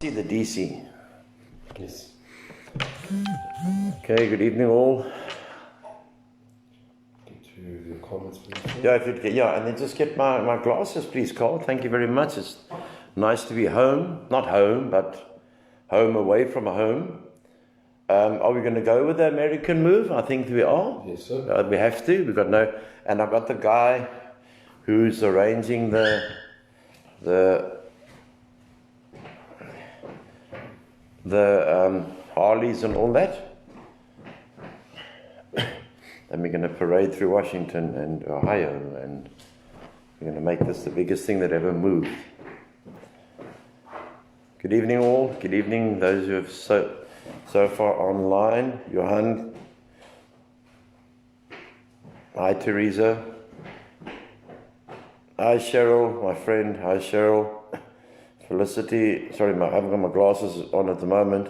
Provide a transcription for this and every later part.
See the DC. Yes. Okay, good evening all. Get to the comments, please. Yeah, if you'd get, yeah, and then just get my glasses, please, Carl. Thank you very much. It's nice to be home. Not home, but home away from home. Are we going to go with the American move? I think we are. Yes, sir. We have to. We've got no... And I've got the guy who's arranging the Harleys and all that. And we're going to parade through Washington and Ohio, and we're going to make this the biggest thing that ever moved. Good evening all. Good evening those who have so far online. Johan. Hi Teresa. Hi Cheryl, my friend. Hi Cheryl. Felicity, sorry, I haven't got my glasses on at the moment.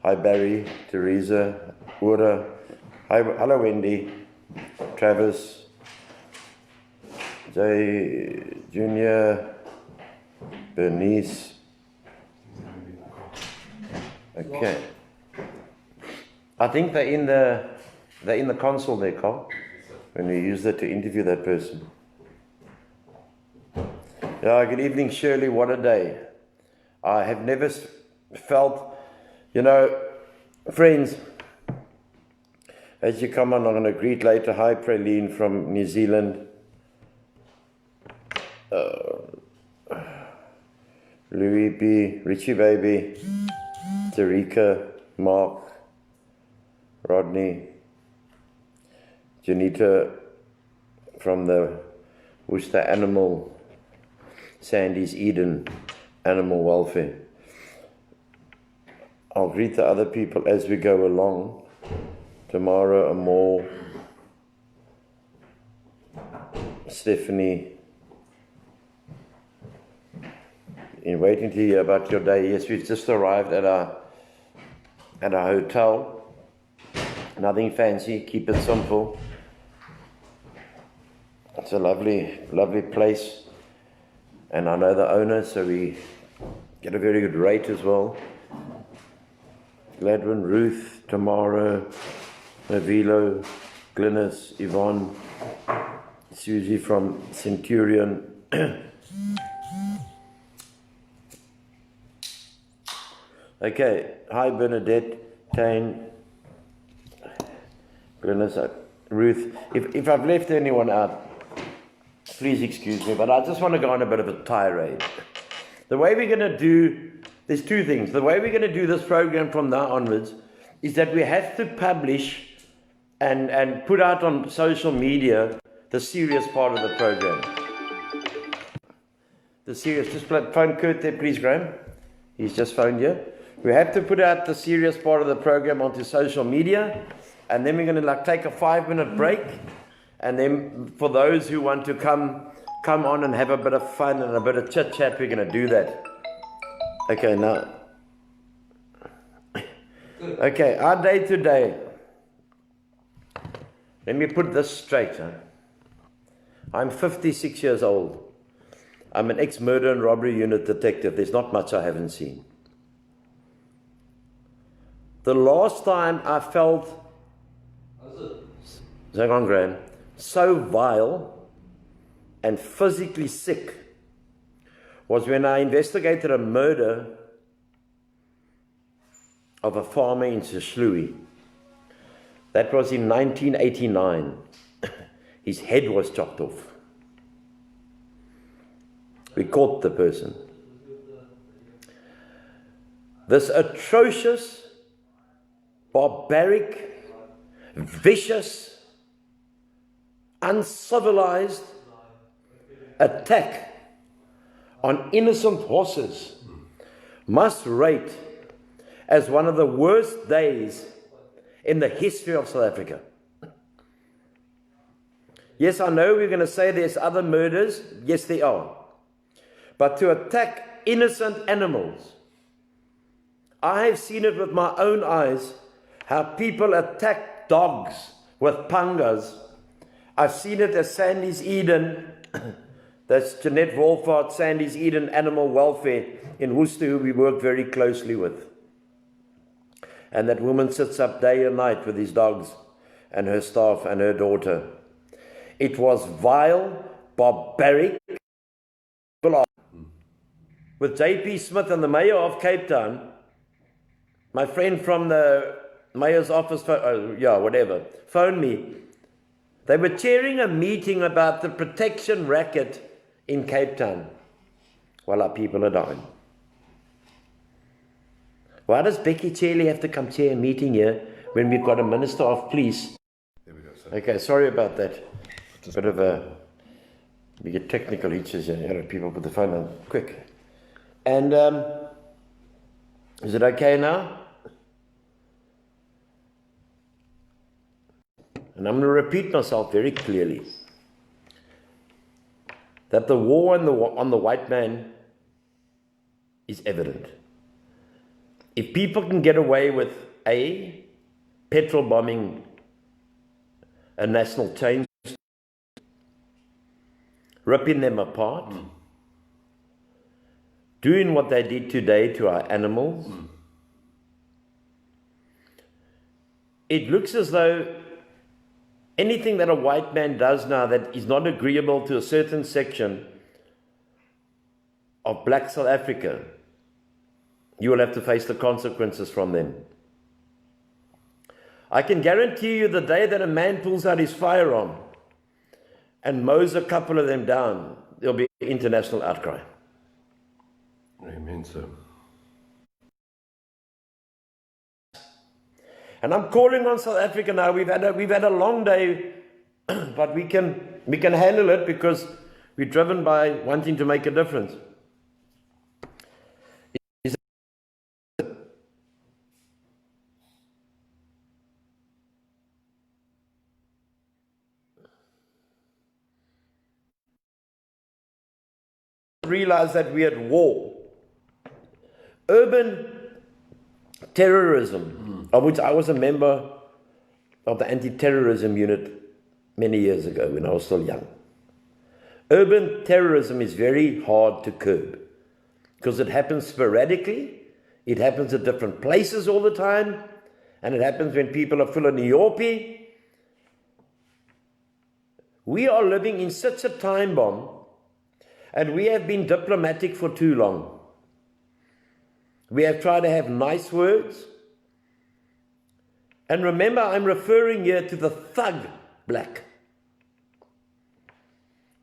Hi Barry, Teresa, Ura. Hi, hello Wendy, Travis, Jay, Junior, Bernice. Okay. I think they're in the console there, Carl, when we use that to interview that person. Yeah, good evening Shirley, what a day. I have never felt, friends, as you come on, I'm going to greet later. Hi, Praline from New Zealand. Louis B, Richie Baby, Tarika, Mark, Rodney, Janita from the Worcester Animal, Sandy's Eden, Animal Welfare. I'll greet the other people as we go along. Tamara, Amor, Stephanie. In waiting to hear about your day. Yes, we've just arrived at our hotel. Nothing fancy, keep it simple. It's a lovely, lovely place. And I know the owner, so we get a very good rate as well. Gladwin, Ruth, Tamara, Navilo, Glynis, Yvonne, Susie from Centurion. Okay, hi Bernadette, Tane, Glynis, Ruth. If I've left anyone out, please excuse me, but I just want to go on a bit of a tirade. The way we're going to do, there's two things. The way we're going to do this program from now onwards is that we have to publish and put out on social media the serious part of the program. The serious, just phone Kurt there, please, Graham. He's just phoned you. We have to put out the serious part of the program onto social media, and then we're going to take a 5-minute break. And then for those who want to come on and have a bit of fun and a bit of chit-chat, we're going to do that. Okay, now. Okay, our day today. Let me put this straight. I'm 56 years old. I'm an ex-murder and robbery unit detective. There's not much I haven't seen. The last time I felt... Hang on, Graham. So vile and physically sick was when I investigated a murder of a farmer in Sishlui. That was in 1989. His head was chopped off. We caught the person. This atrocious, barbaric, vicious, uncivilized attack on innocent horses must rate as one of the worst days in the history of South Africa. Yes, I know we're going to say there's other murders. Yes, there are. But to attack innocent animals, I have seen it with my own eyes, how people attack dogs with pangas. I've seen it at Sandy's Eden That's Jeanette Wolfhard, Sandy's Eden Animal Welfare in Worcester, who we work very closely with. And that woman sits up day and night with his dogs and her staff and her daughter. It was vile, barbaric, with J.P. Smith and the mayor of Cape Town, my friend from the mayor's office, phoned me. They were chairing a meeting about the protection racket in Cape Town while our people are dying. Why does Becky Chelly have to come chair a meeting here when we've got a minister of police? There we go, sir. Okay, sorry about that. Bit of a, we get technical issues here. People put the phone on quick. And is it okay now? And I'm going to repeat myself very clearly. That the war on the white man is evident. If people can get away with petrol bombing a national change, ripping them apart, doing what they did today to our animals, it looks as though anything that a white man does now that is not agreeable to a certain section of black South Africa, you will have to face the consequences from them. I can guarantee you the day that a man pulls out his firearm and mows a couple of them down, there'll be an international outcry. Amen, sir. And I'm calling on South Africa now. We've had a long day, but we can handle it because we're driven by wanting to make a difference. Realize that we're at war. Urban terrorism, of which I was a member of the anti-terrorism unit many years ago when I was still young. Urban terrorism is very hard to curb because it happens sporadically, it happens at different places all the time, and it happens when people are full of Niopi. We are living in such a time bomb, and we have been diplomatic for too long. We have tried to have nice words. And remember, I'm referring here to the thug black.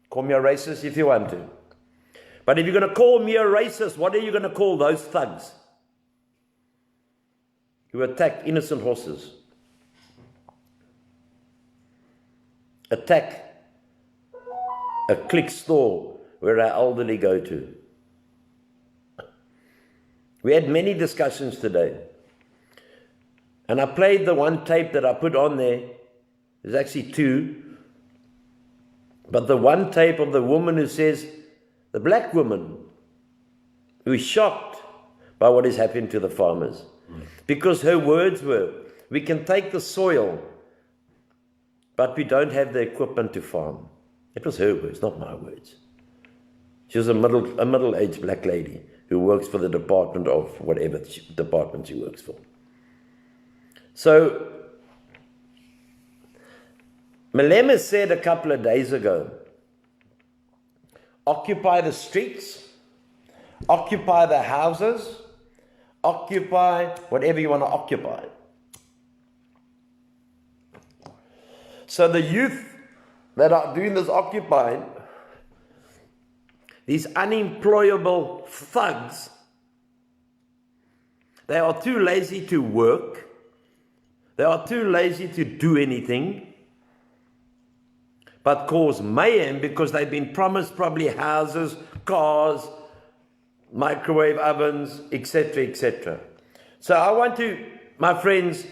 Call me a racist if you want to. But if you're going to call me a racist, what are you going to call those thugs who attack innocent horses? Attack a click store where our elderly go to. We had many discussions today. And I played the one tape that I put on there. There's actually two. But the one tape of the woman who says, the black woman, who is shocked by what is happening to the farmers. Because her words were, we can take the soil, but we don't have the equipment to farm. It was her words, not my words. She was a middle-aged black lady who works for the department of whatever department she works for. So, Malema said a couple of days ago, occupy the streets, occupy the houses, occupy whatever you want to occupy. So the youth that are doing this occupying, these unemployable thugs, they are too lazy to work. They are too lazy to do anything but cause mayhem because they've been promised probably houses, cars, microwave ovens, etc., etc. So I want to, my friends,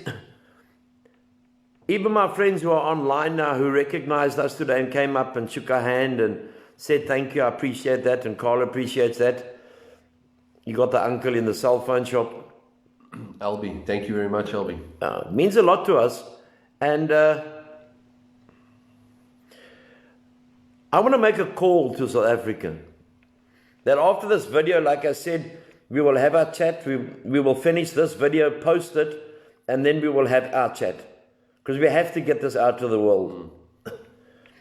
even my friends who are online now who recognized us today and came up and shook our hand and said thank you, I appreciate that, and Carl appreciates that. You got the uncle in the cell phone shop. Albie, thank you very much, Albie. It means a lot to us. And I want to make a call to South Africa that after this video, like I said, we will have our chat, we will finish this video, post it, and then we will have our chat. Because we have to get this out to the world.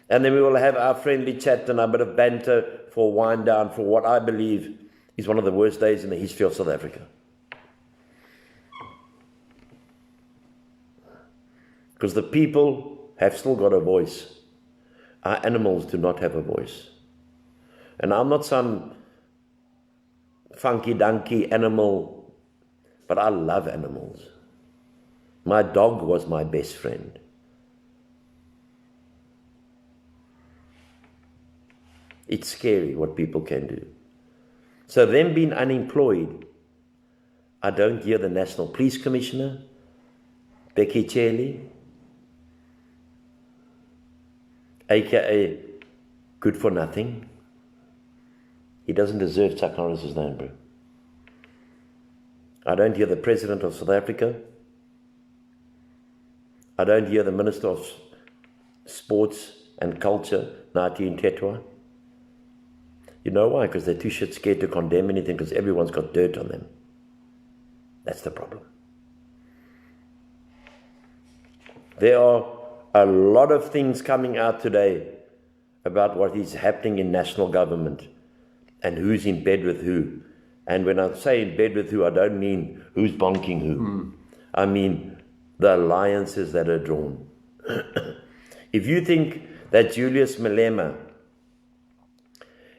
And then we will have our friendly chat and a bit of banter for wind down for what I believe is one of the worst days in the history of South Africa. Because the people have still got a voice. Our animals do not have a voice. And I'm not some funky donkey animal, but I love animals. My dog was my best friend. It's scary what people can do. So them being unemployed, I don't hear the National Police Commissioner, Becky Chelly, aka good for nothing. He doesn't deserve Chuck Norris's name, bro. I don't hear the President of South Africa. I don't hear the Minister of Sports and Culture, Nati Ntetwa. You know why? Because they're too shit scared to condemn anything because everyone's got dirt on them. That's the problem. There are a lot of things coming out today about what is happening in national government and who's in bed with who. And when I say in bed with who, I don't mean who's bonking who. I mean the alliances that are drawn. If you think that Julius Malema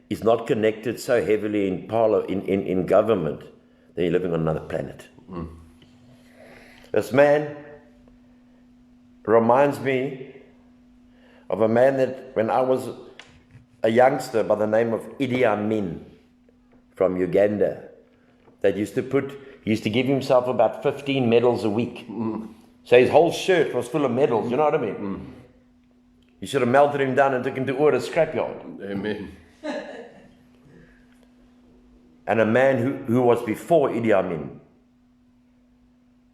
is not connected so heavily in government, then you're living on another planet. This man reminds me of a man that when I was a youngster by the name of Idi Amin from Uganda, that used to give himself about 15 medals a week. So his whole shirt was full of medals, you know what I mean? You should have melted him down and took him to Ur, a scrapyard. Amen. And a man who was before Idi Amin,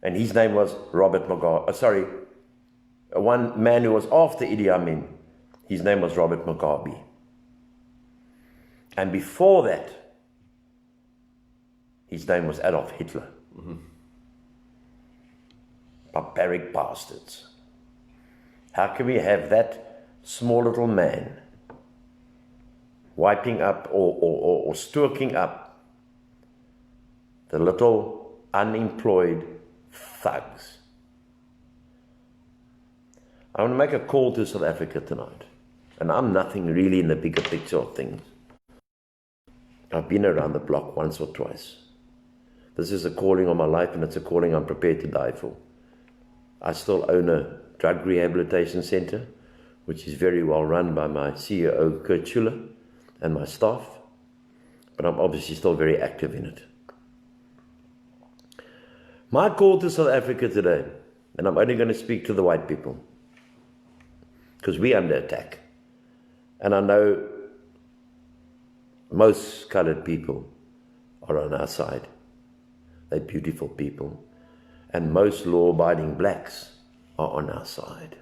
and his name was Robert Mugabe. One man who was after Idi Amin, his name was Robert Mugabe. And before that, his name was Adolf Hitler. Barbaric bastards. How can we have that small little man wiping up or stalking up the little unemployed thugs? I want to make a call to South Africa tonight. And I'm nothing really in the bigger picture of things. I've been around the block once or twice. This is a calling on my life, and it's a calling I'm prepared to die for. I still own a drug rehabilitation center, which is very well run by my CEO, Kurt Schuller, and my staff. But I'm obviously still very active in it. My call to South Africa today, and I'm only going to speak to the white people, because we're under attack. And I know most colored people are on our side. They're beautiful people. And most law-abiding blacks are on our side.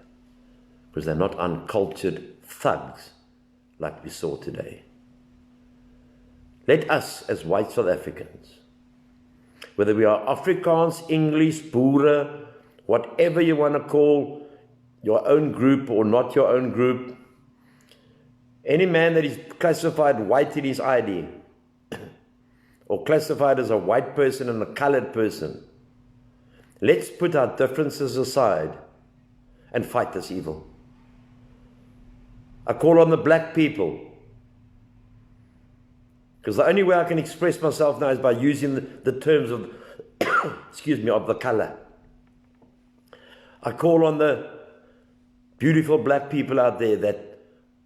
Because they're not uncultured thugs like we saw today. Let us, as white South Africans, whether we are Afrikaans, English, Boere, whatever you want to call your own group or not your own group, any man that is classified white in his ID, or classified as a white person and a colored person, let's put our differences aside and fight this evil. I call on the black people, because the only way I can express myself now is by using the terms of, excuse me, of the color. I call on the beautiful black people out there that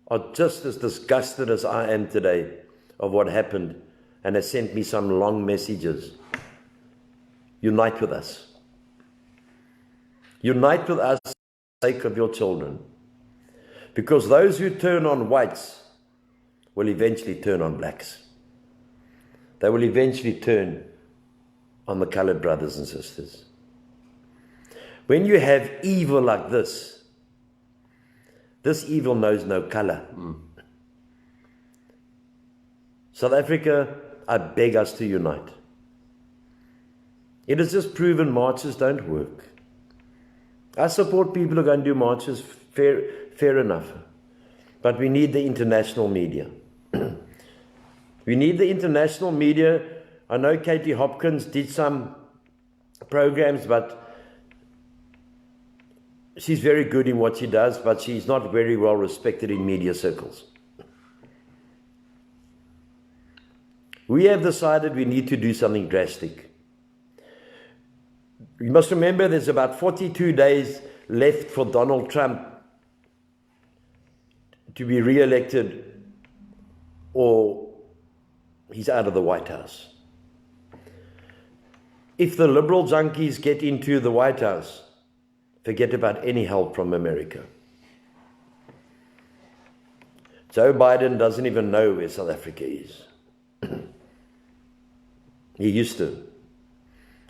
are just as disgusted as I am today of what happened, and has sent me some long messages. Unite with us. Unite with us for the sake of your children. Because those who turn on whites will eventually turn on blacks. They will eventually turn on the colored brothers and sisters. When you have evil like this evil knows no color. South Africa, I beg us to unite. It is just proven marches don't work. I support people who are going to do marches, fair enough. But we need the international media. We need the international media. I know Katie Hopkins did some programs, but she's very good in what she does, but she's not very well respected in media circles. We have decided we need to do something drastic. You must remember there's about 42 days left for Donald Trump to be re-elected, or he's out of the White House. If the liberal junkies get into the White House, forget about any help from America. Joe Biden doesn't even know where South Africa is. He used to.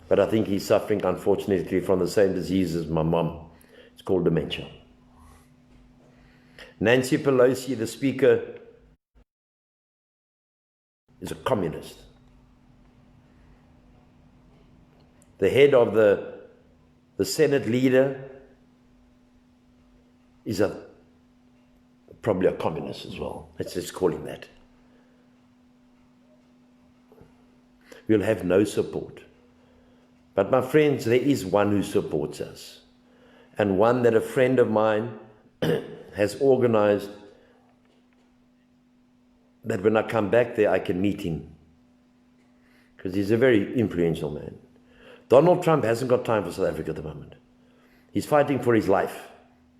But I think he's suffering, unfortunately, from the same disease as my mom. It's called dementia. Nancy Pelosi, the Speaker, is a communist. The head of the Senate leader is probably a communist as well. Let's just call him that. We'll have no support. But my friends, there is one who supports us, and one that a friend of mine has organized, that when I come back there, I can meet him, because he's a very influential man. Donald Trump hasn't got time for South Africa at the moment. He's fighting for his life,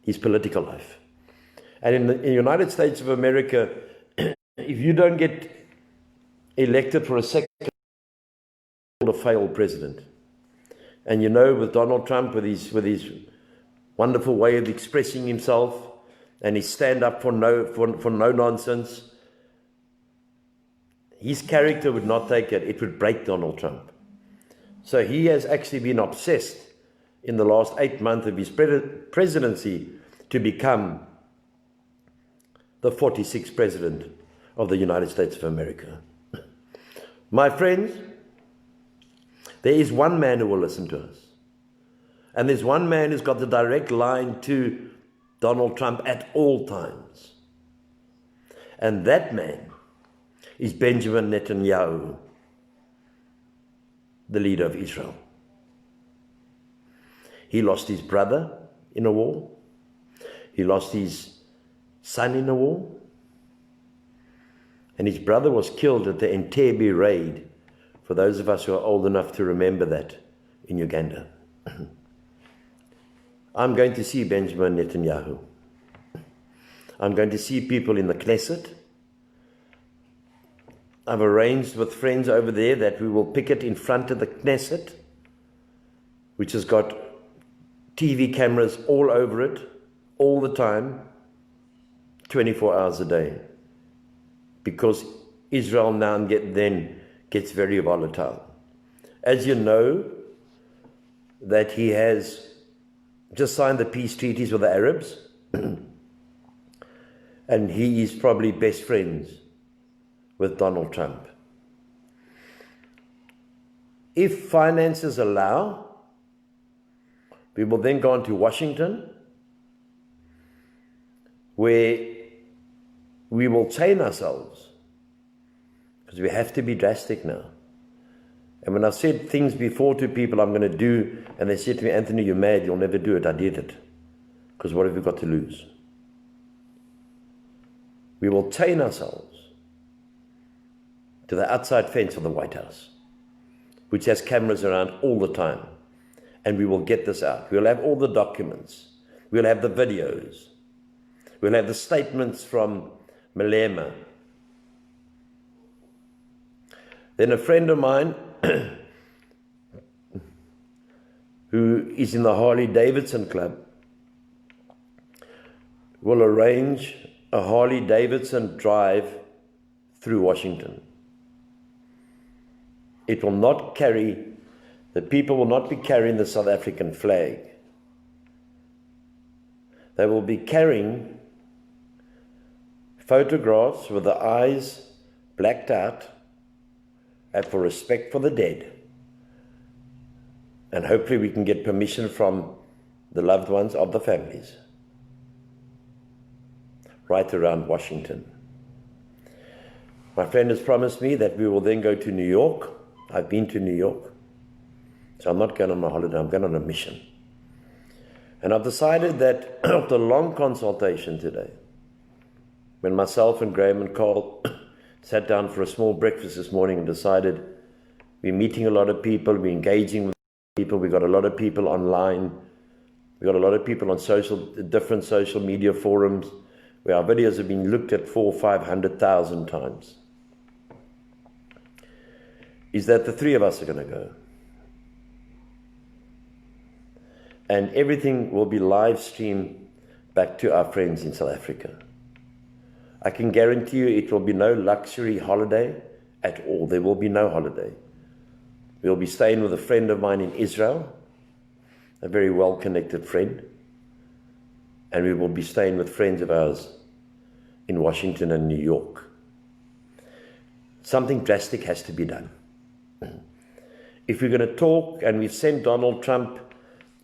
his political life. And in the United States of America, if you don't get elected for a second, a failed president. And you know, with Donald Trump, with his wonderful way of expressing himself, and his stand up for no nonsense, his character would not take it. It would break Donald Trump. So he has actually been obsessed in the last 8 months of his presidency to become the 46th president of the United States of America. My friends, there is one man who will listen to us. And there's one man who's got the direct line to Donald Trump at all times. And that man is Benjamin Netanyahu, the leader of Israel. He lost his brother in a war. He lost his son in a war. And his brother was killed at the Entebbe raid, for those of us who are old enough to remember that, in Uganda. I'm going to see Benjamin Netanyahu. I'm going to see people in the Knesset. I've arranged with friends over there that we will picket in front of the Knesset, which has got TV cameras all over it, all the time, 24 hours a day. Because Israel now and then gets very volatile. As you know, that he has just signed the peace treaties with the Arabs, and he is probably best friends with Donald Trump. If finances allow, we will then go on to Washington, where we will chain ourselves, because we have to be drastic now. And when I've said things before to people I'm going to do, and they said to me, Anthony, you're mad, you'll never do it. I did it. Because what have we got to lose? We will chain ourselves to the outside fence of the White House, which has cameras around all the time. And we will get this out. We'll have all the documents. We'll have the videos. We'll have the statements from Malema. Then a friend of mine who is in the Harley Davidson Club will arrange a Harley Davidson drive through Washington. It will not carry, the people will not be carrying the South African flag. They will be carrying photographs with the eyes blacked out and for respect for the dead. And hopefully we can get permission from the loved ones of the families right around Washington. My friend has promised me that we will then go to New York. I've been to New York. So I'm not going on a holiday, I'm going on a mission. And I've decided that after a long consultation today, when myself and Graham and Carl sat down for a small breakfast this morning and decided we're meeting a lot of people, we're engaging with people, we've got a lot of people online, we've got a lot of people on different social media forums where our videos have been looked at 400,000 or 500,000 times, is that the three of us are going to go. And everything will be live streamed back to our friends in South Africa. I can guarantee you it will be no luxury holiday at all. There will be no holiday. We'll be staying with a friend of mine in Israel, a very well-connected friend. And we will be staying with friends of ours in Washington and New York. Something drastic has to be done. If we're going to talk, and we've sent Donald Trump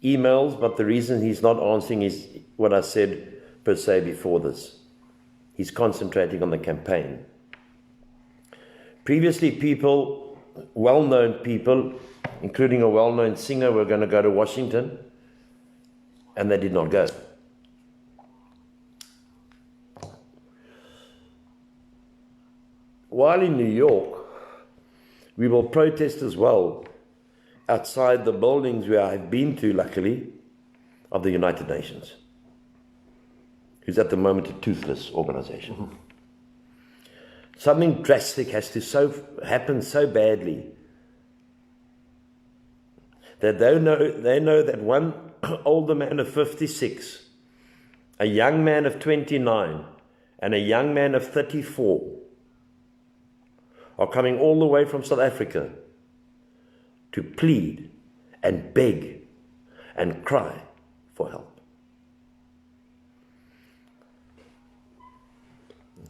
emails, but the reason he's not answering is what I said per se before this. He's concentrating on the campaign. Previously, people, well-known people, including a well-known singer, were going to go to Washington, and they did not go. While in New York, we will protest as well outside the buildings where I've been to, luckily, of the United Nations, who's at the moment a toothless organization. Mm-hmm. Something drastic has to happen so badly that they know that one older man of 56, a young man of 29, and a young man of 34 are coming all the way from South Africa to plead and beg and cry for help.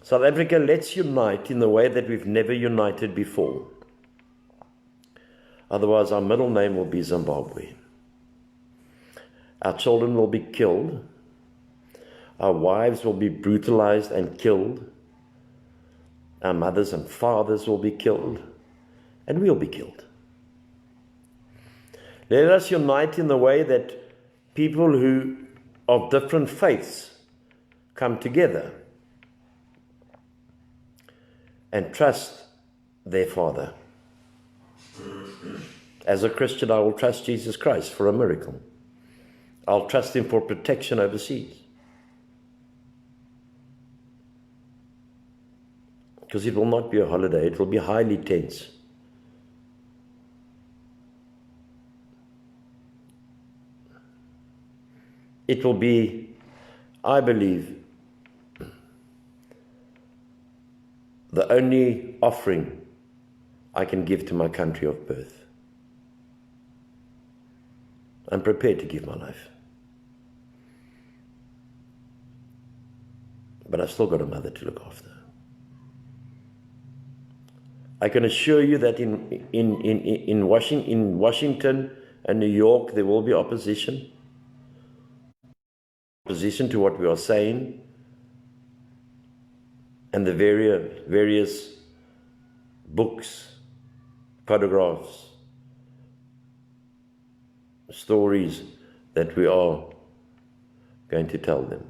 South Africa, let's unite in the way that we've never united before. Otherwise, our middle name will be Zimbabwe. Our children will be killed. Our wives will be brutalized and killed. Our mothers and fathers will be killed. And we'll be killed. Let us unite in the way that people who of different faiths come together and trust their Father. As a Christian, I will trust Jesus Christ for a miracle. I'll trust Him for protection overseas. Because it will not be a holiday, it will be highly tense. It will be, I believe, the only offering I can give to my country of birth. I'm prepared to give my life. But I've still got a mother to look after. I can assure you that in Washington and New York, there will be opposition. Opposition to what we are saying and the various books, photographs, stories that we are going to tell them.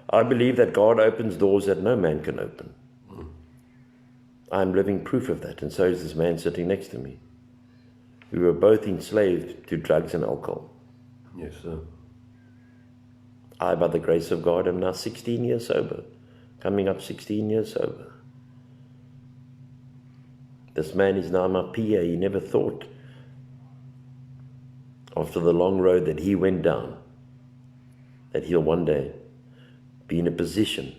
I believe that God opens doors that no man can open. I'm living proof of that, and so is this man sitting next to me. We were both enslaved to drugs and alcohol. Yes, sir. I, by the grace of God, am now 16 years sober, coming up 16 years sober. This man is now my PA. He never thought, after the long road that he went down, that he'll one day be in a position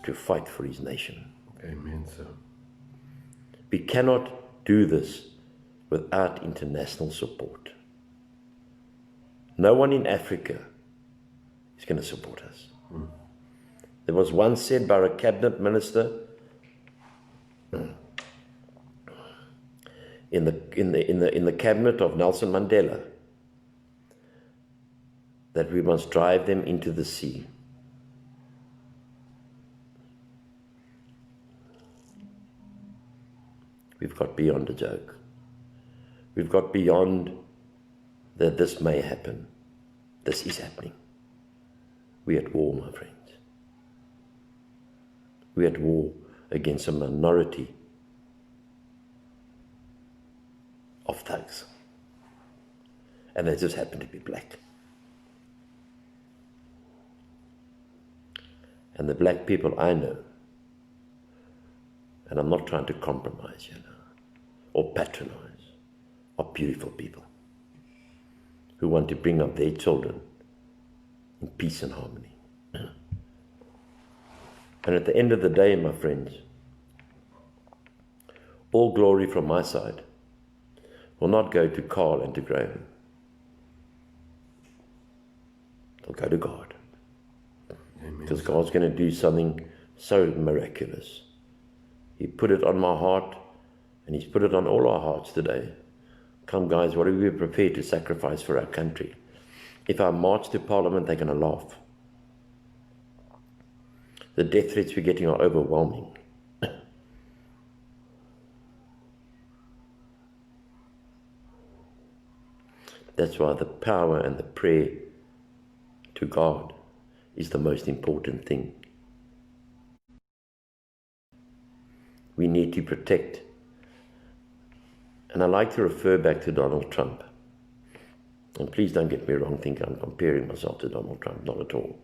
to fight for his nation. Amen, sir. We cannot do this without international support. No one in Africa is going to support us. There was once said by a cabinet minister, in the cabinet of Nelson Mandela that we must drive them into the sea. We've got beyond a joke. We've got beyond that this may happen. This is happening. We're at war, my friends. We're at war against a minority of thugs. And they just happen to be black. And the black people I know, and I'm not trying to compromise, or patronize, are beautiful people who want to bring up their children in peace and harmony. And at the end of the day, my friends, all glory from my side will not go to Carl and to Graham. It'll go to God. Amen. Because God's going to do something so miraculous. He put it on my heart, and He's put it on all our hearts today. Come guys, what are we prepared to sacrifice for our country? If I march to Parliament, they're going to laugh. The death threats we're getting are overwhelming. That's why the power and the prayer to God is the most important thing. We need to protect. And I like to refer back to Donald Trump. And please don't get me wrong, think I'm comparing myself to Donald Trump, not at all.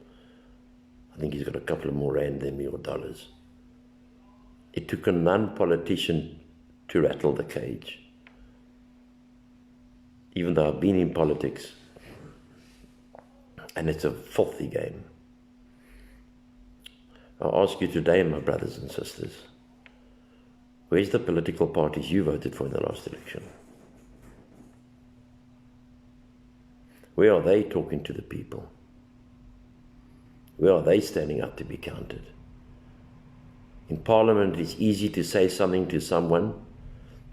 I think he's got a couple of more rand than me or dollars. It took a non-politician to rattle the cage. Even though I've been in politics, and it's a filthy game. I'll ask you today, my brothers and sisters, where's the political parties you voted for in the last election? Where are they talking to the people? Where are they standing up to be counted? In Parliament, it's easy to say something to someone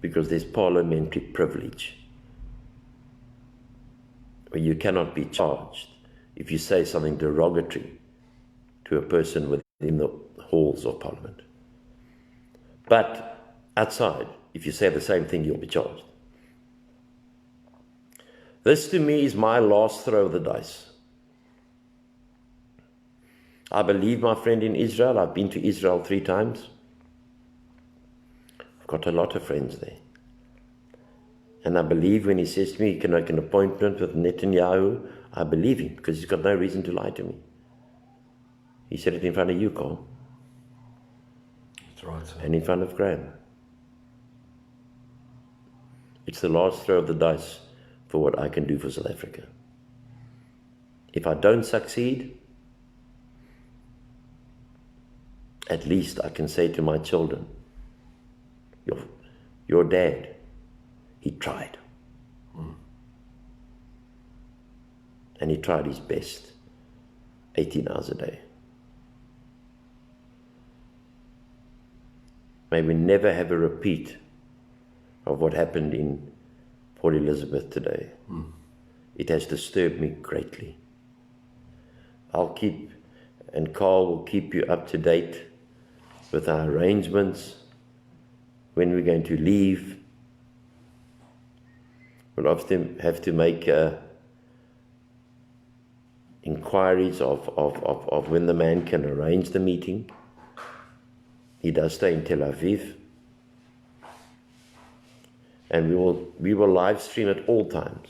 because there's parliamentary privilege, where you cannot be charged if you say something derogatory to a person within the halls of Parliament. But outside, if you say the same thing, you'll be charged. This to me is my last throw of the dice. I believe my friend in Israel. I've been to Israel 3 times. I've got a lot of friends there. And I believe when he says to me he can make an appointment with Netanyahu, I believe him because he's got no reason to lie to me. He said it in front of you, Carl. That's right, sir. And in front of Graham. It's the last throw of the dice for what I can do for South Africa. If I don't succeed, at least I can say to my children, your dad, he tried. And he tried his best, 18 hours a day. May we never have a repeat of what happened in Port Elizabeth today. It has disturbed me greatly. I'll keep, and Carl will keep you up to date with our arrangements, when we're going to leave. We'll often have to make inquiries of when the man can arrange the meeting. He does stay in Tel Aviv. And we will live stream at all times.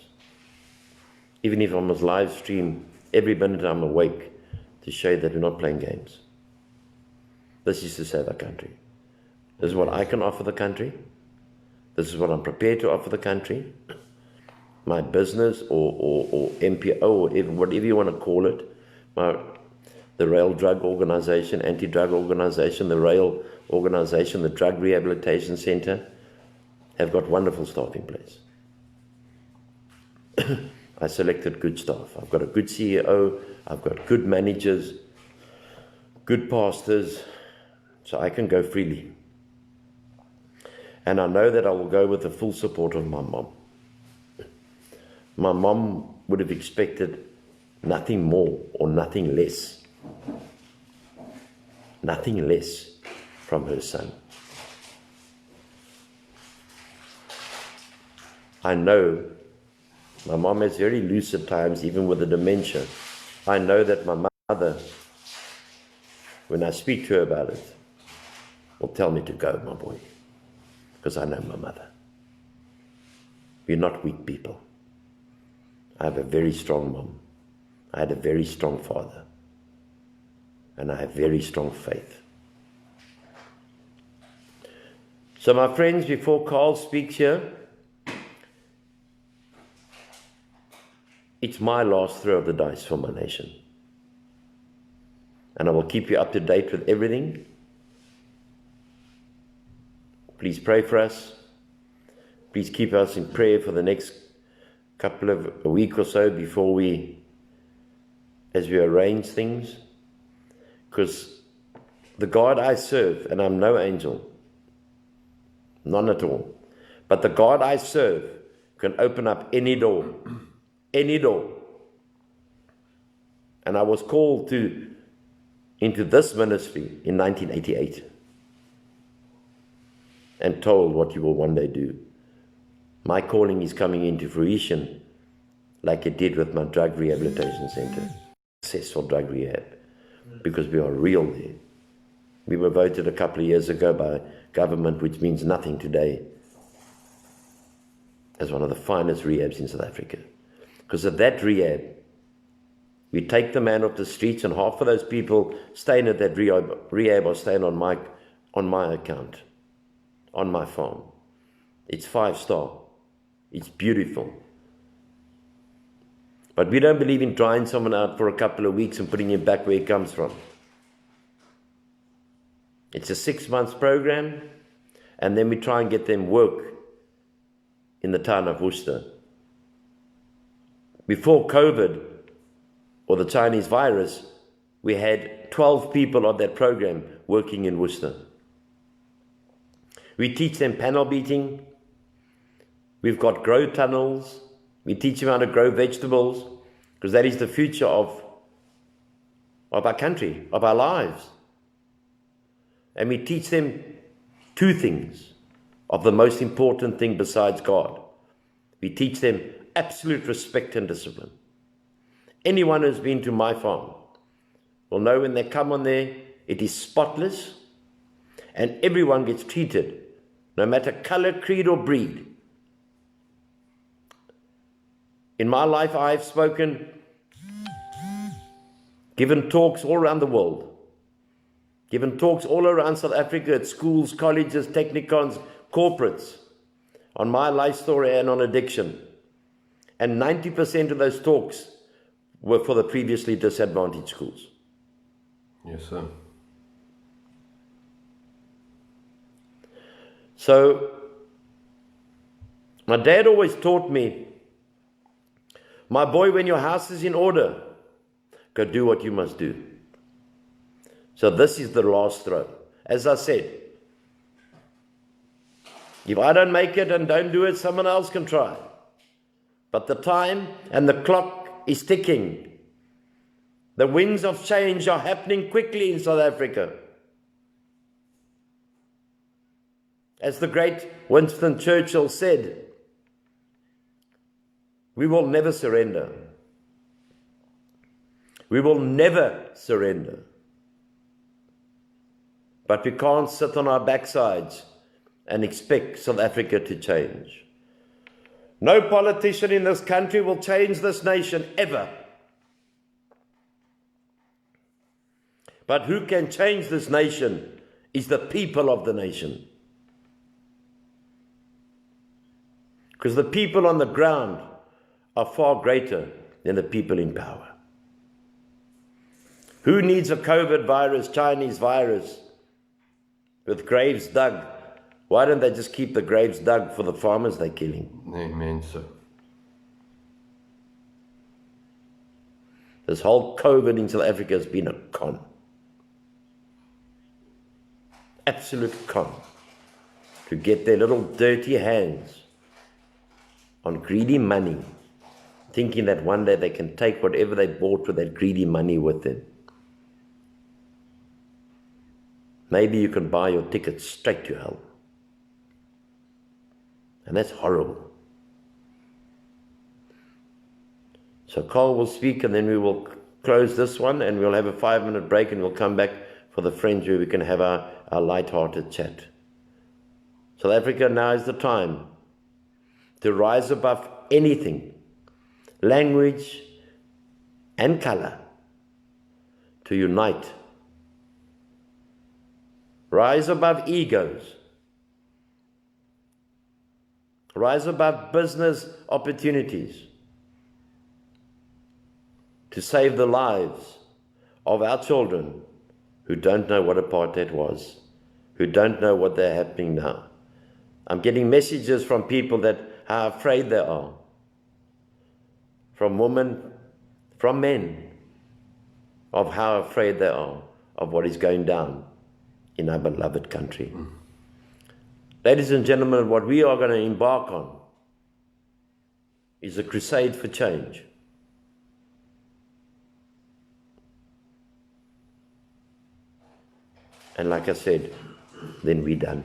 Even if I must live stream every minute I'm awake to show that we're not playing games. This is to save our country. This is what I can offer the country. This is what I'm prepared to offer the country. My business or MPO or whatever you want to call it. The rail drug organization, anti-drug organization, the rail organization, the drug rehabilitation center have got wonderful staff in place. I selected good staff. I've got a good CEO. I've got good managers, good pastors, so I can go freely. And I know that I will go with the full support of my mom. My mom would have expected nothing more or nothing less. Nothing less from her son. I know my mom has very lucid times, even with the dementia. I know that my mother, when I speak to her about it, will tell me to go, my boy, because I know my mother. We're not weak people. I have a very strong mom. I had a very strong father. And I have very strong faith. So my friends, before Carl speaks here, it's my last throw of the dice for my nation. And I will keep you up to date with everything. Please pray for us. Please keep us in prayer for the next a week or so before as we arrange things. Because the God I serve, and I'm no angel, none at all, but the God I serve can open up any door. Any door. And I was called into this ministry in 1988 and told what you will one day do. My calling is coming into fruition like it did with my drug rehabilitation center. Successful drug rehab. Because we are real there. We were voted a couple of years ago by government, which means nothing today, as one of the finest rehabs in South Africa. Because of that rehab, we take the man off the streets, and half of those people staying at that rehab are staying on my account, on my farm. It's 5-star. It's beautiful. But we don't believe in drying someone out for a couple of weeks and putting him back where he comes from. It's a 6-month program, and then we try and get them work in the town of Worcester. Before COVID, or the Chinese virus, we had 12 people of that program working in Worcester. We teach them panel beating. We've got grow tunnels. We teach them how to grow vegetables, because that is the future of our country, of our lives. And we teach them 2 things of the most important thing besides God. We teach them absolute respect and discipline. Anyone who's been to my farm will know when they come on there, it is spotless, and everyone gets treated, no matter color, creed, or breed. In my life, I have spoken, given talks all around the world, given talks all around South Africa at schools, colleges, technicons, corporates, on my life story and on addiction. And 90% of those talks were for the previously disadvantaged schools. Yes, sir. So, my dad always taught me, my boy, when your house is in order, go do what you must do. So this is the last throw. As I said, if I don't make it and don't do it, someone else can try. But the time and the clock is ticking. The winds of change are happening quickly in South Africa. As the great Winston Churchill said, we will never surrender. We will never surrender. But we can't sit on our backsides and expect South Africa to change. No politician in this country will change this nation ever. But who can change this nation is the people of the nation. Because the people on the ground are far greater than the people in power. Who needs a COVID virus, Chinese virus, with graves dug? Why don't they just keep the graves dug for the farmers they're killing? Amen, sir. This whole COVID in South Africa has been a con. Absolute con. who get their little dirty hands on greedy money, thinking that one day they can take whatever they bought with that greedy money with them. Maybe you can buy your ticket straight to hell. And that's horrible. So Carl will speak, and then we will close this one, and we'll have a 5-minute break, and we'll come back for the Fringe where we can have our light-hearted chat. South Africa, now is the time to rise above anything, language and color, to unite. Rise above egos. Rise above business opportunities to save the lives of our children who don't know what apartheid was, who don't know what they're happening now. I'm getting messages from people that how afraid they are, from women, from men, of how afraid they are of what is going down in our beloved country. Ladies and gentlemen, what we are going to embark on is a crusade for change. And like I said, then we're done.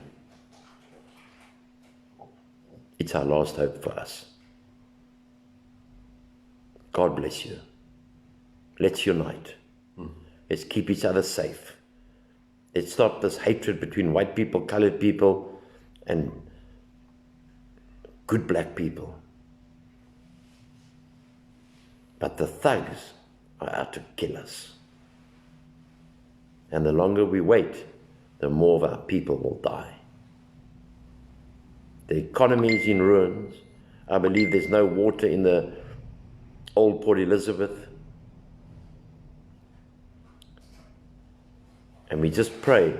It's our last hope for us. God bless you. Let's unite. Let's keep each other safe. Let's stop this hatred between white people, colored people, and good black people. But the thugs are out to kill us. And the longer we wait, the more of our people will die. The economy is in ruins. I believe there's no water in the old Port Elizabeth. And we just pray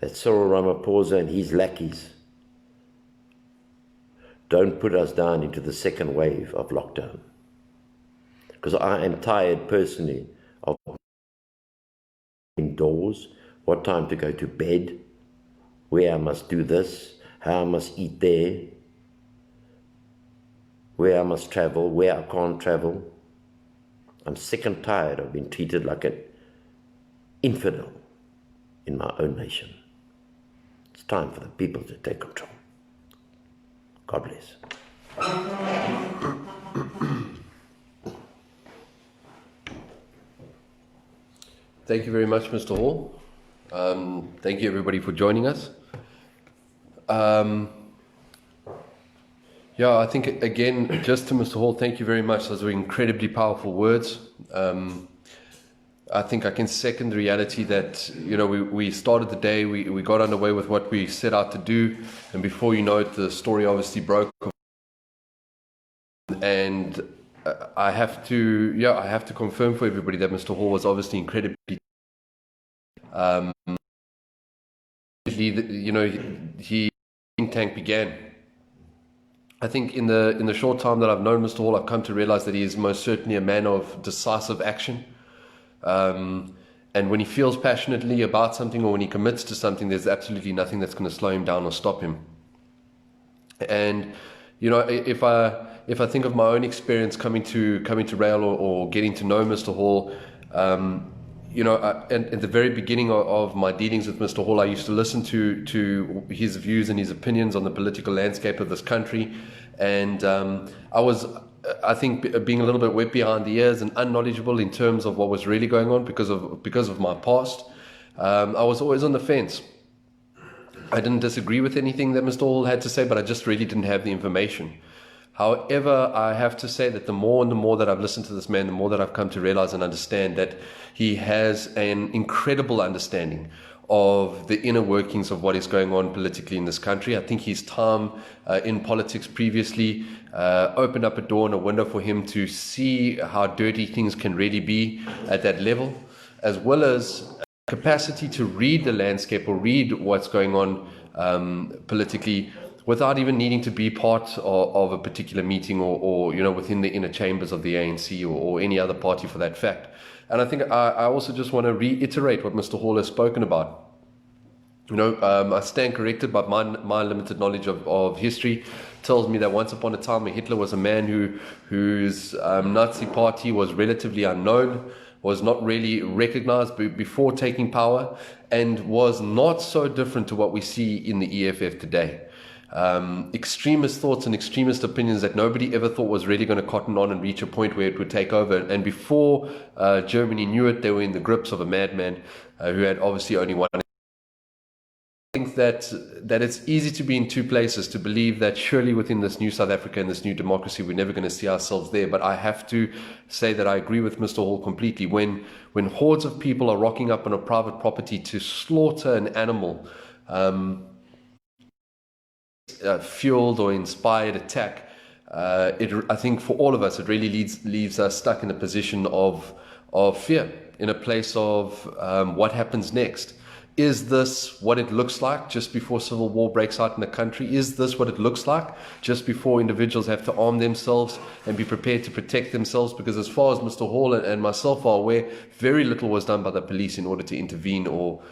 that Cyril Ramaphosa and his lackeys don't put us down into the second wave of lockdown. Because I am tired personally of indoors, what time to go to bed, where I must do this, how I must eat there, where I must travel, where I can't travel. I'm sick and tired of being treated like an infidel in my own nation. It's time for the people to take control. God bless. Thank you very much, Mr. Hall. Thank you, everybody, for joining us. Yeah, I think, again, just to Mr. Hall, thank you very much. Those were incredibly powerful words. I think I can second the reality that, you know, we started the day, we got underway with what we set out to do, and before you know it, the story obviously broke. And I have to confirm for everybody that Mr. Hall was obviously incredibly, you know, he think tank began. I think in the short time that I've known Mr. Hall, I've come to realize that he is most certainly a man of decisive action. And when he feels passionately about something, or when he commits to something, there's absolutely nothing that's going to slow him down or stop him. And, you know, if I think of my own experience coming to Rail or getting to know Mr. Hall, you know, and at the very beginning of my dealings with Mr. Hall, I used to listen to his views and his opinions on the political landscape of this country, and I was, I think, being a little bit wet behind the ears and unknowledgeable in terms of what was really going on because of my past. I was always on the fence. I didn't disagree with anything that Mr. Hall had to say, but I just really didn't have the information. However, I have to say that the more and the more that I've listened to this man, the more that I've come to realize and understand that he has an incredible understanding of the inner workings of what is going on politically in this country. I think his time in politics previously opened up a door and a window for him to see how dirty things can really be at that level, as well as capacity to read the landscape or read what's going on politically, without even needing to be part of a particular meeting or you know, within the inner chambers of the ANC or any other party for that fact. And I think I also just want to reiterate what Mr. Hall has spoken about. I stand corrected, but my limited knowledge of history tells me that once upon a time Hitler was a man whose Nazi party was relatively unknown, was not really recognized before taking power, and was not so different to what we see in the EFF today. Extremist thoughts and extremist opinions that nobody ever thought was really going to cotton on and reach a point where it would take over. And before Germany knew it, they were in the grips of a madman who had obviously only one. I think that it's easy to be in two places, to believe that surely within this new South Africa and this new democracy, we're never going to see ourselves there. But I have to say that I agree with Mr. Hall completely. When hordes of people are rocking up on a private property to slaughter an animal, fueled or inspired attack, I think for all of us, it really leaves us stuck in a position of fear, in a place of what happens next. Is this what it looks like just before civil war breaks out in the country? Is this what it looks like just before individuals have to arm themselves and be prepared to protect themselves? Because as far as Mr. Hall and myself are aware, very little was done by the police in order to intervene or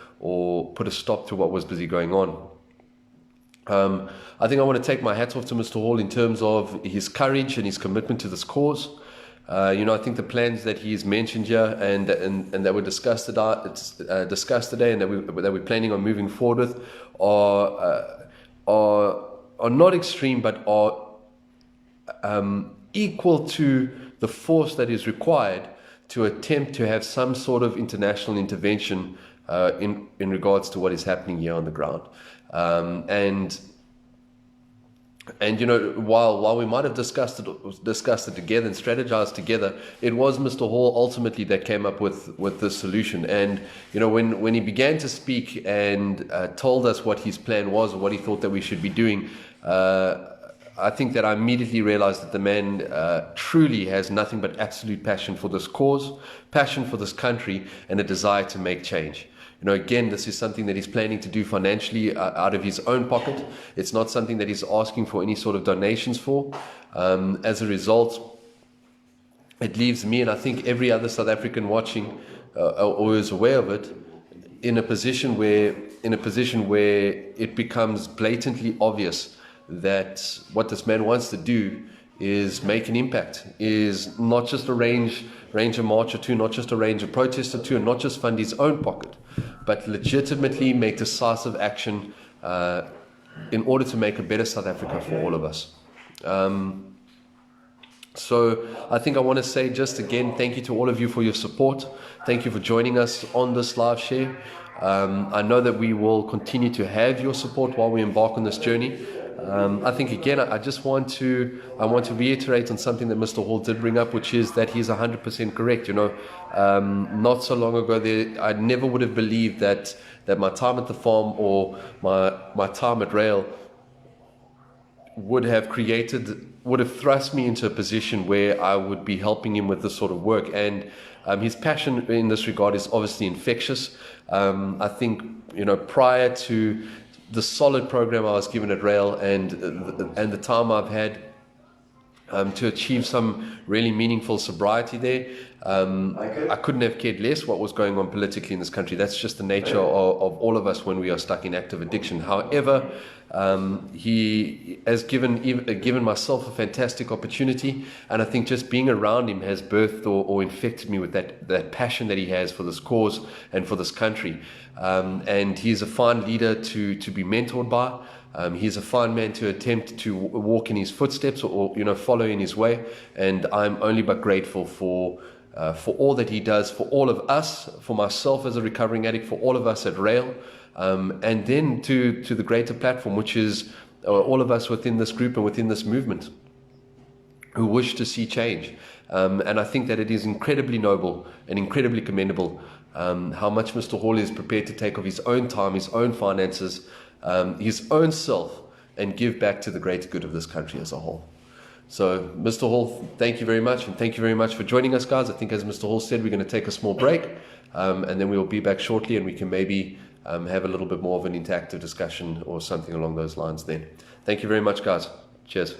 put a stop to what was busy going on. I think I want to take my hat off to Mr. Hall in terms of his courage and his commitment to this cause. I think the plans that he's mentioned here and that were discussed today and that we're planning on moving forward with are not extreme, but are equal to the force that is required to attempt to have some sort of international intervention in regards to what is happening here on the ground. And while we might have discussed it together and strategized together, it was Mr. Hall ultimately that came up with the solution. And when he began to speak and told us what his plan was or what he thought that we should be doing, I think that I immediately realized that the man truly has nothing but absolute passion for this cause, passion for this country, and a desire to make change. Again, this is something that he's planning to do financially out of his own pocket. It's not something that he's asking for any sort of donations for. As a result, it leaves me, and I think every other South African watching or is aware of it, in a position where it becomes blatantly obvious that what this man wants to do is make an impact, is not just arrange a march or two, not just arrange a protest or two, and not just fund his own pocket, but legitimately make decisive action in order to make a better South Africa for all of us. So I think I want to say just again, thank you to all of you for your support. Thank you for joining us on this live share. I know that we will continue to have your support while we embark on this journey. I think again, I want to reiterate on something that Mr. Hall did bring up, which is that he's 100% correct. Not so long ago, I never would have believed that my time at the farm or my time at Rail would have thrust me into a position where I would be helping him with this sort of work. And his passion in this regard is obviously infectious. I think, prior to the solid program I was given at Rail and the time I've had to achieve some really meaningful sobriety there, I couldn't have cared less what was going on politically in this country. That's just the nature of all of us when we are stuck in active addiction. However, he has given myself a fantastic opportunity, and I think just being around him has birthed or infected me with that passion that he has for this cause and for this country. And he's a fine leader to be mentored by. He's a fine man to attempt to walk in his footsteps or follow in his way. And I'm only but grateful for all that he does for all of us, for myself as a recovering addict, for all of us at Rail, and then to the greater platform, which is all of us within this group and within this movement who wish to see change. And I think that it is incredibly noble and incredibly commendable how much Mr. Hall is prepared to take of his own time, his own finances, his own self, and give back to the greater good of this country as a whole. So, Mr. Hall, thank you very much, and thank you very much for joining us, guys. I think, as Mr. Hall said, we're going to take a small break, and then we will be back shortly, and we can maybe have a little bit more of an interactive discussion or something along those lines then. Thank you very much, guys. Cheers.